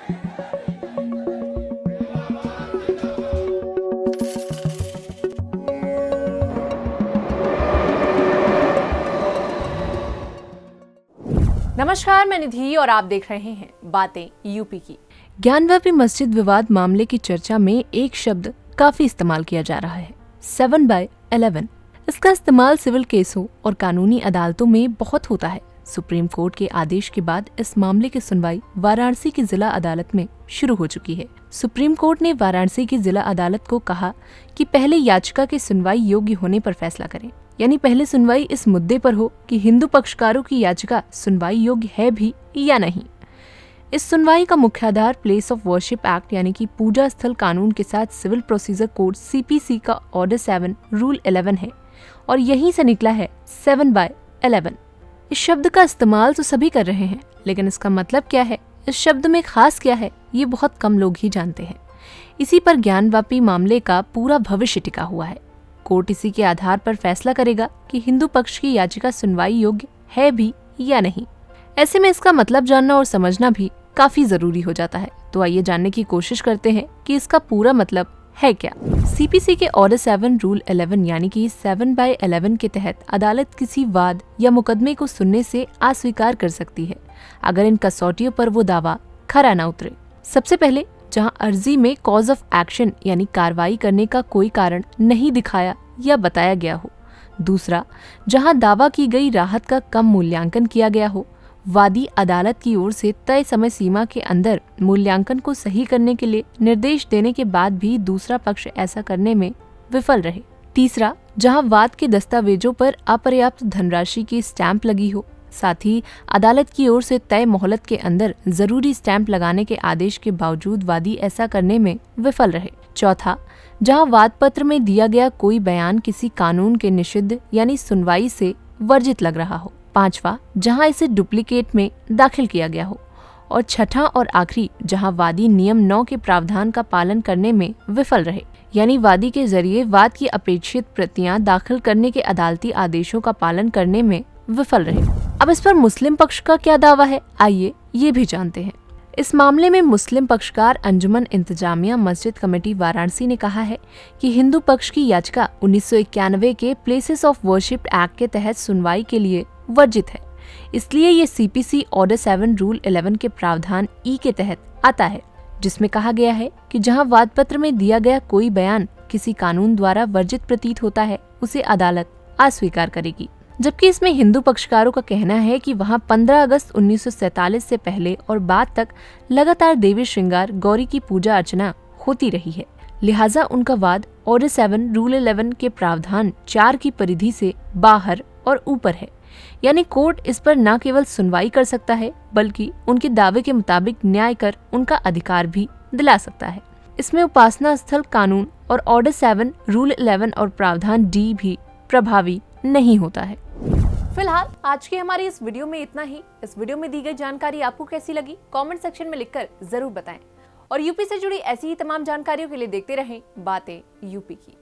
नमस्कार, मैं निधि और आप देख रहे हैं बातें यूपी की। ज्ञानवापी मस्जिद विवाद मामले की चर्चा में एक शब्द काफी इस्तेमाल किया जा रहा है, 7/11। इसका इस्तेमाल सिविल केसों और कानूनी अदालतों में बहुत होता है। सुप्रीम कोर्ट के आदेश के बाद इस मामले की सुनवाई वाराणसी की जिला अदालत में शुरू हो चुकी है। सुप्रीम कोर्ट ने वाराणसी की जिला अदालत को कहा कि पहले याचिका की सुनवाई योग्य होने पर फैसला करें, यानी पहले सुनवाई इस मुद्दे पर हो कि हिंदू पक्षकारों की याचिका सुनवाई योग्य है भी या नहीं। इस सुनवाई का मुख्य आधार प्लेस ऑफ वर्शिप एक्ट यानी कि पूजा स्थल कानून के साथ सिविल प्रोसीजर कोड CPC का ऑर्डर 7 रूल 11 है और यहीं से निकला है 7/11। इस शब्द का इस्तेमाल तो सभी कर रहे हैं, लेकिन इसका मतलब क्या है, इस शब्द में खास क्या है, ये बहुत कम लोग ही जानते हैं। इसी पर ज्ञानवापी मामले का पूरा भविष्य टिका हुआ है। कोर्ट इसी के आधार पर फैसला करेगा कि हिंदू पक्ष की याचिका सुनवाई योग्य है भी या नहीं। ऐसे में इसका मतलब जानना और समझना भी काफी जरूरी हो जाता है। तो आइए जानने की कोशिश करते हैं कि इसका पूरा मतलब है क्या। CPC के ऑर्डर 7 रूल 11 यानी कि 7/11 के तहत अदालत किसी वाद या मुकदमे को सुनने से अस्वीकार कर सकती है अगर इन कसौटियों पर वो दावा खरा न उतरे। सबसे पहले, जहां अर्जी में कॉज ऑफ एक्शन यानी कार्रवाई करने का कोई कारण नहीं दिखाया या बताया गया हो। दूसरा, जहां दावा की गई राहत का कम मूल्यांकन किया गया हो। वादी अदालत की ओर से तय समय सीमा के अंदर मूल्यांकन को सही करने के लिए निर्देश देने के बाद भी दूसरा पक्ष ऐसा करने में विफल रहे। तीसरा, जहां वाद के दस्तावेजों पर अपर्याप्त धनराशि की स्टैंप लगी हो, साथ ही अदालत की ओर से तय मोहलत के अंदर जरूरी स्टैंप लगाने के आदेश के बावजूद वादी ऐसा करने में विफल रहे। चौथा, जहां वाद पत्र में दिया गया कोई बयान किसी कानून के निषिद्ध यानी सुनवाई से वर्जित लग रहा हो। पांचवा, जहां इसे डुप्लीकेट में दाखिल किया गया हो। और छठा और आखिरी, जहां वादी नियम 9 के प्रावधान का पालन करने में विफल रहे, यानी वादी के जरिए वाद की अपेक्षित प्रतियां दाखिल करने के अदालती आदेशों का पालन करने में विफल रहे। अब इस पर मुस्लिम पक्ष का क्या दावा है, आइए ये भी जानते हैं। इस मामले में मुस्लिम पक्षकार अंजुमन इंतजामिया मस्जिद कमेटी वाराणसी ने कहा है कि हिंदू पक्ष की याचिका 1991 के प्लेसेस ऑफ वर्शिप एक्ट के तहत सुनवाई के लिए वर्जित है। इसलिए ये CPC ऑर्डर 7 रूल 11 के प्रावधान E के तहत आता है, जिसमें कहा गया है कि जहां वाद पत्र में दिया गया कोई बयान किसी कानून द्वारा वर्जित प्रतीत होता है, उसे अदालत अस्वीकार करेगी। जबकि इसमें हिंदू पक्षकारों का कहना है कि वहां 15 अगस्त 1947 से पहले और बाद तक लगातार देवी श्रृंगार गौरी की पूजा अर्चना होती रही है, लिहाजा उनका वाद ऑर्डर 7 रूल 11 के प्रावधान 4 की परिधि से बाहर और ऊपर है। यानी कोर्ट इस पर न केवल सुनवाई कर सकता है, बल्कि उनके दावे के मुताबिक न्याय कर उनका अधिकार भी दिला सकता है। इसमें उपासना स्थल कानून और ऑर्डर 7 रूल 11 और प्रावधान D भी प्रभावी नहीं होता है। फिलहाल आज की हमारी इस वीडियो में इतना ही। इस वीडियो में दी गई जानकारी आपको कैसी लगी, कमेंट सेक्शन में लिखकर जरूर बताएं। और यूपी से जुड़ी ऐसी ही तमाम जानकारियों के लिए देखते रहें बातें यूपी की।